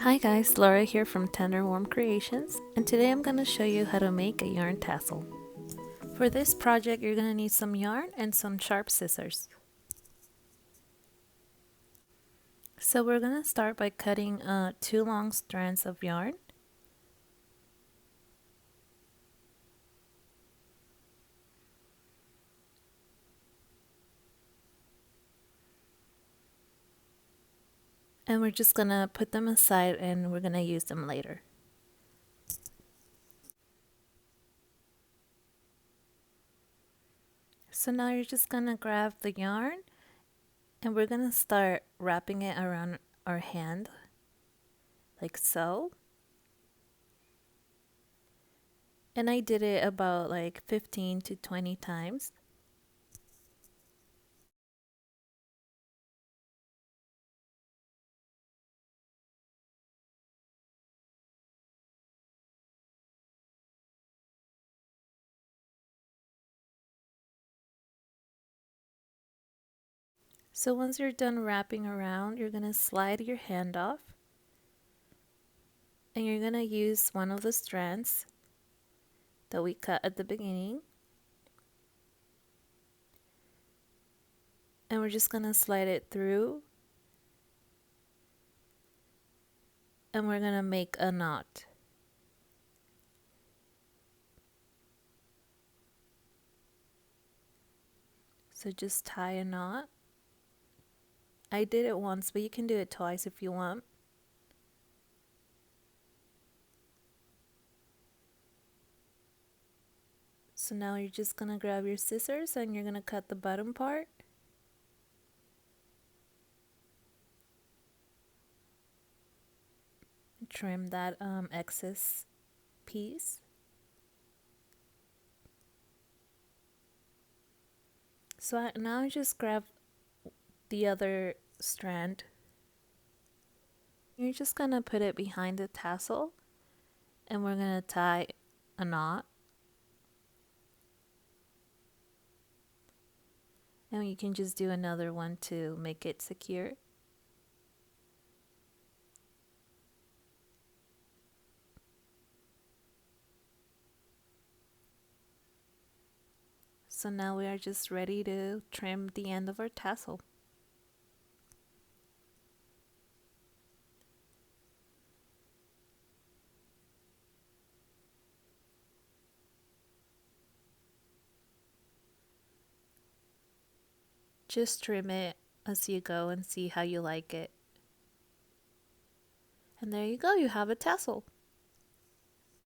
Hi guys, Laura here from Tender Warm Creations, and today I'm going to show you how to make a yarn tassel. For this project you're going to need some yarn and some sharp scissors. So we're going to start by cutting two long strands of yarn. And we're just going to put them aside and we're going to use them later. So now you're just going to grab the yarn and we're going to start wrapping it around our hand like so. And I did it about like 15 to 20 times. So once you're done wrapping around, you're going to slide your hand off and you're going to use one of the strands that we cut at the beginning. And we're just going to slide it through and we're going to make a knot. So just tie a knot. I did it once, but you can do it twice if you want. So now you're just going to grab your scissors and you're going to cut the bottom part. Trim that excess piece. So now I just grab the other strand. You're just going to put it behind the tassel and we're going to tie a knot. And you can just do another one to make it secure. So now we are just ready to trim the end of our tassel. Just trim it as you go and see how you like it. And there you go, you have a tassel.